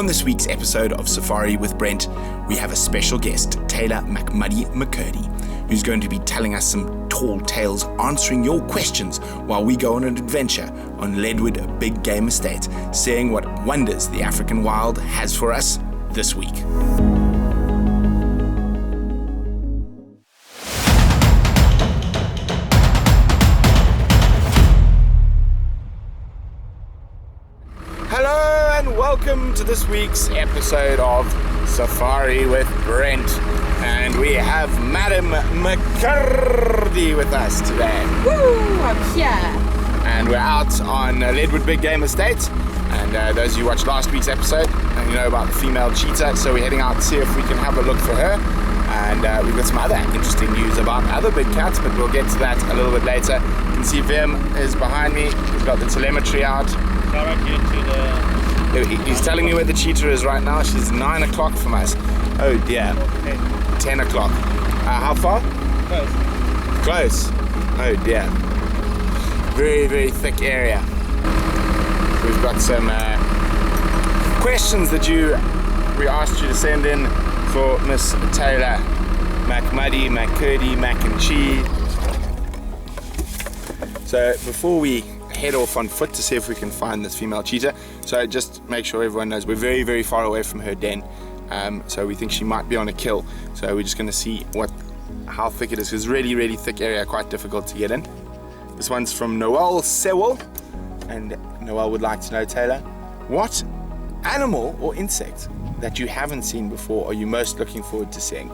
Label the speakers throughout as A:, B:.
A: On this week's episode of Safari with Brent, we have a special guest, Tayla McCurdy, who's going to be telling us some tall tales, answering your questions while we go on an adventure on Leadwood, a big game estate, seeing what wonders the African wild has for us this week. Hello and welcome to this week's episode of Safari with Brent, and we have Madam McCurdy with us today.
B: Woo! I'm here.
A: And we're out on Leadwood Big Game Estate, and those of you who watched last week's episode, you know about the female cheetah, so we're heading out to see if we can have a look for her. And we've got some other interesting news about other big cats, but we'll get to that a little bit later. You can see Vim is behind me. We've got the telemetry out. He's telling me where the cheetah is right now. She's 9 o'clock from us. Oh dear. 10 o'clock. How far? Close. Oh dear. Very, very thick area. We've got some questions that we asked you to send in for Miss Tayla McCurdy, Mac and Cheese. So before we head off on foot to see if we can find this female cheetah, so just make sure everyone knows we're very, very far away from her den, so we think she might be on a kill, so we're just going to see how thick it is. It's really, really thick area, quite difficult to get in. This one's from Noel Sewell, and Noel would like to know, Tayla, what animal or insect that you haven't seen before are you most looking forward to seeing?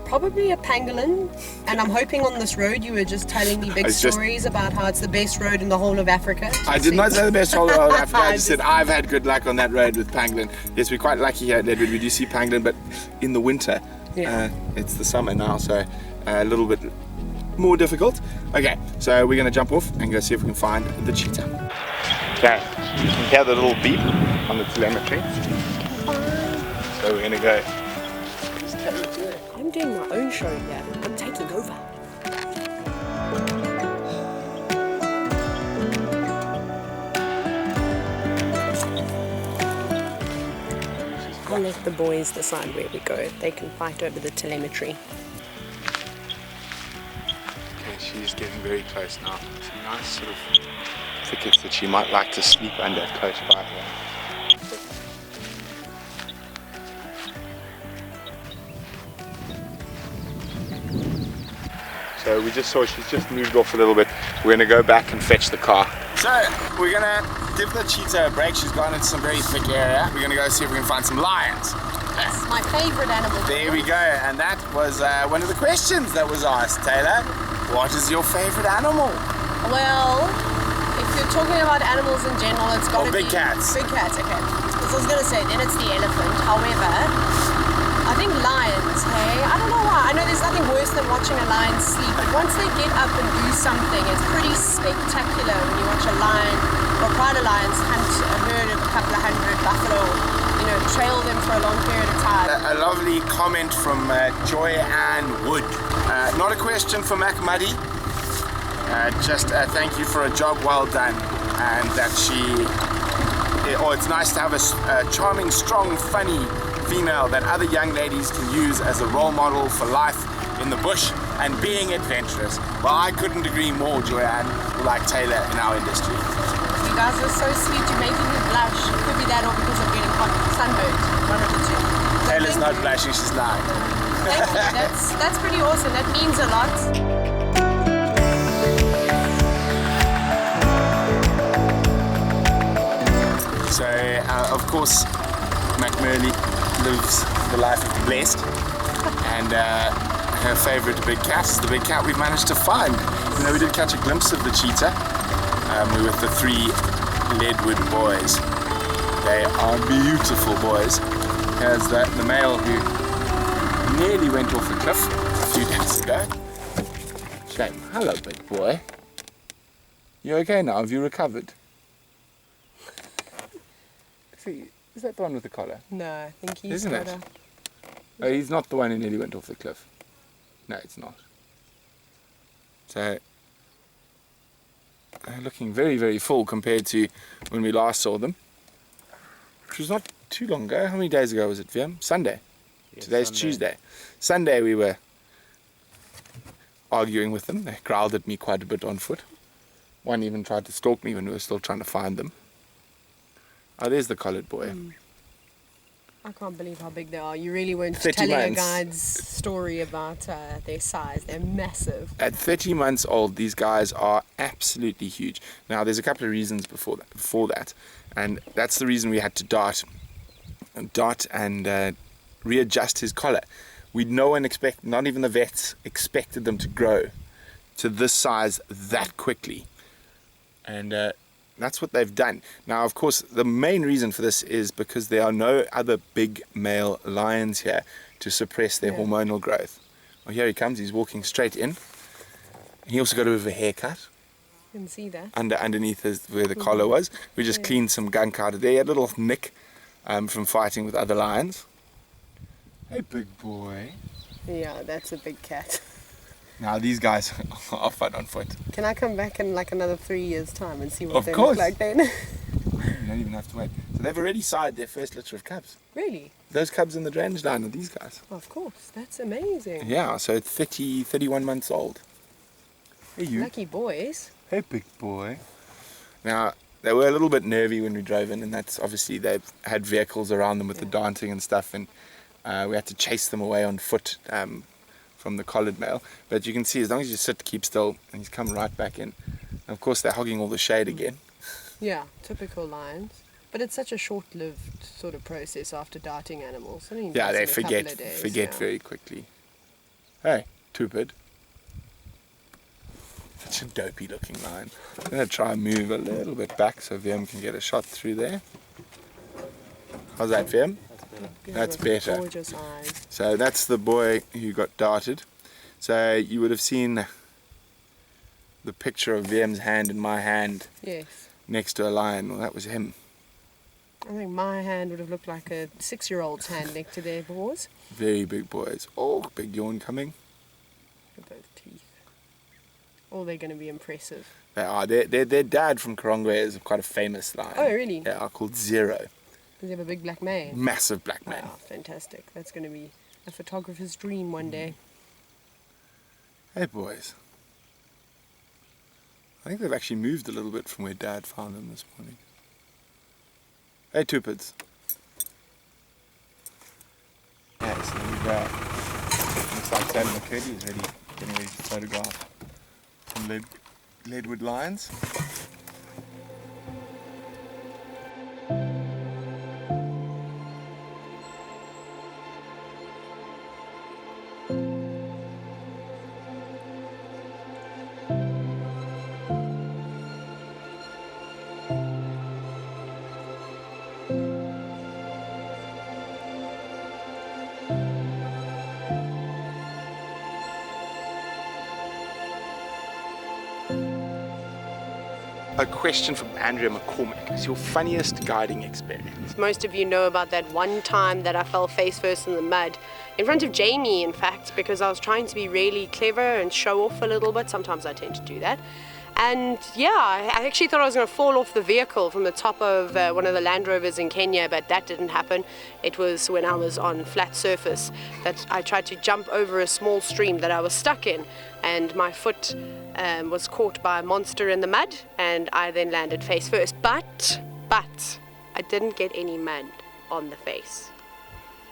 B: Probably a pangolin, and I'm hoping on this road you were just telling me big stories about how it's the best road in the whole of Africa.
A: I did not say the best road in the whole of Africa. I just said I've had good luck on that road with pangolin. Yes, we're quite lucky here at Deadwood. We do see pangolin, but in the winter. Yeah. It's the summer now, so a little bit more difficult. Okay, so we're going to jump off and go see if we can find the cheetah. Okay, you can hear the little beep on the telemetry. So we're going to go.
B: I'm doing my own show here. I'm taking over. I'll let the boys decide where we go. They can fight over the telemetry.
A: Okay, she's getting very close now. Some nice sort of thickets that she might like to sleep under close by here. So we just saw she's just moved off a little bit. We're going to go back and fetch the car. So we're going to give the cheetah a break. She's gone into some very thick area. We're going to go see if we can find some lions.
B: It's my favorite animal.
A: There we go. And that was one of the questions that was asked, Tayla. What is your favorite animal?
B: Well, if you're talking about animals in general, it's got to be...
A: big cats.
B: Big cats, okay. So I was going to say, then it's the elephant. However, I think lions, hey? I don't know why. I know there's nothing worse than watching a lion sleep, but once they get up and do something, it's pretty spectacular when you watch a lion or pride of lions hunt a herd of a couple of hundred buffalo, trail them for a long period of time.
A: A lovely comment from Joy Ann Wood. Not a question for Mac Muddy. Just thank you for a job well done, and that it's nice to have a charming, strong, funny female that other young ladies can use as a role model for life in the bush and being adventurous. Well, I couldn't agree more, Joanne, like Tayla in our industry.
B: You guys are so sweet, you're making me blush. It could be that or because I'm getting sunburned, one of the two.
A: Tayla's not blushing, she's lying.
B: Thank you, that's pretty awesome, that means a lot.
A: So, of course, McMurley lives the life of the blessed, and her favourite big cat is the big cat we've managed to find. We did catch a glimpse of the cheetah. We were with the 3 Leadwood boys. They are beautiful boys. Here's the male who nearly went off the cliff a few days ago. Shame. Hello, big boy. You okay now? Have you recovered? Is that the one with the collar?
B: No, I think he's
A: Isn't it? Oh, he's not the one who nearly went off the cliff. No, it's not. So, looking very, very full compared to when we last saw them. Which was not too long ago. How many days ago was it, Vim? Sunday.
C: Yeah,
A: Today's
C: Sunday.
A: Tuesday. Sunday we were arguing with them. They growled at me quite a bit on foot. One even tried to stalk me when we were still trying to find them. Oh, there's the collared boy.
B: I can't believe how big they are. You really weren't
A: 30
B: telling a
A: months.
B: guide's story about their size. They're massive.
A: At 30 months old, these guys are absolutely huge. Now, there's a couple of reasons before that, and that's the reason we had to dart and readjust his collar. Not even the vets expected them to grow to this size that quickly, and that's what they've done. Now, of course, the main reason for this is because there are no other big male lions here to suppress their hormonal growth. Well, here he comes. He's walking straight in. He also got a bit of a haircut
B: You can see that.
A: underneath where the collar was. We just cleaned some gunk out of there. He had a little nick from fighting with other lions. Hey, big boy.
B: Yeah, that's a big cat.
A: Now, these guys are fun on foot.
B: Can I come back in like another 3 years' time and see what
A: Of
B: they
A: course.
B: look like then?
A: You don't even have to wait. So they've already sired their first litter of cubs.
B: Really?
A: Those cubs in the drainage line are these guys.
B: Of course. That's amazing.
A: Yeah, so 31 months old. Hey, you.
B: Lucky boys.
A: Hey, big boy. Now, they were a little bit nervy when we drove in, and that's obviously they've had vehicles around them with the dancing and stuff, and we had to chase them away on foot from the collared male. But you can see, as long as you sit, keep still, and he's come right back in. And of course, they're hogging all the shade again.
B: Yeah, typical lions. But it's such a short-lived sort of process after darting animals. I mean,
A: Yeah, they
B: it's in a couple of days,
A: forget
B: yeah.
A: very quickly. Hey, stupid. Such a dopey looking lion. I'm going to try and move a little bit back so VM can get a shot through there. How's that, VM? That's better.
B: Gorgeous eyes.
A: So that's the boy who got darted. So you would have seen the picture of VM's hand in my hand
B: Yes.
A: next to a lion. Well, that was him.
B: I think my hand would have looked like a 6-year-old's hand next to their paws.
A: Very big boys. Oh, big yawn coming.
B: Look at those teeth. Oh, they're going to be impressive.
A: They are. Their dad from Karongwe is quite a famous lion.
B: Oh, really?
A: Yeah, called Zero.
B: Does he have a big black mane?
A: Massive black man.
B: Wow, fantastic. That's going to be a photographer's dream one day.
A: Hey, boys. I think they've actually moved a little bit from where Dad found them this morning. Hey, tupids. Yes, there we go. Looks like Tayla McCurdy is getting ready to photograph some Leadwood lions. A question from Andrea McCormick. Is your funniest guiding experience?
B: Most of you know about that one time that I fell face first in the mud. In front of Jamie, in fact, because I was trying to be really clever and show off a little bit. Sometimes I tend to do that. And yeah, I actually thought I was going to fall off the vehicle from the top of one of the Land Rovers in Kenya, but that didn't happen. It was when I was on flat surface that I tried to jump over a small stream that I was stuck in, and my foot was caught by a monster in the mud, and I then landed face first. But I didn't get any mud on the face.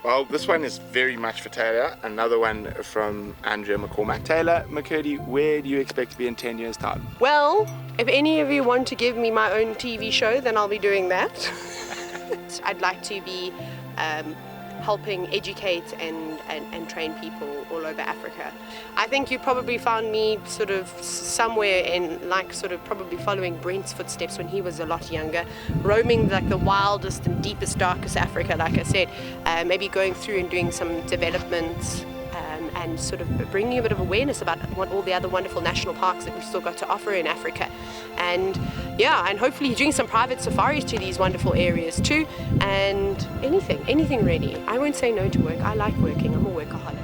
A: Well, this one is very much for Taylor. Another one from Andrea McCormack. Tayla McCurdy, where do you expect to be in 10 years' time?
B: Well, if any of you want to give me my own TV show, then I'll be doing that. I'd like to be helping educate and train people all over Africa. I think you probably found me sort of somewhere in, like, sort of probably following Brent's footsteps when he was a lot younger, roaming like the wildest and deepest, darkest Africa, like I said, maybe going through and doing some developments and sort of bringing a bit of awareness about what all the other wonderful national parks that we've still got to offer in Africa. And yeah, and hopefully doing some private safaris to these wonderful areas too, and anything really. I won't say no to work. I like working. I'm a workaholic.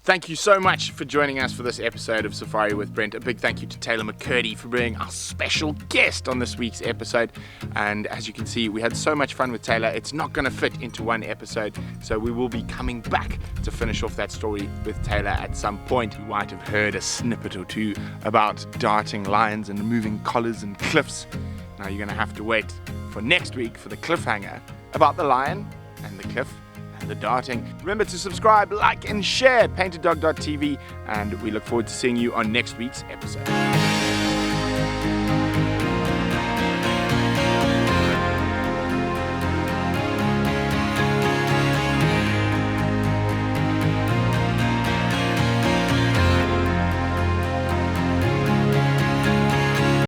A: Thank you so much for joining us for this episode of Safari with Brent. A big thank you to Tayla McCurdy for being our special guest on this week's episode. And as you can see, we had so much fun with Tayla. It's not going to fit into one episode, so we will be coming back to finish off that story with Tayla at some point. You might have heard a snippet or two about darting lions and moving collars and cliffs. Now you're going to have to wait for next week for the cliffhanger about the lion and the cliff and the darting. Remember to subscribe, like and share paintedDog.tv, and we look forward to seeing you on next week's episode.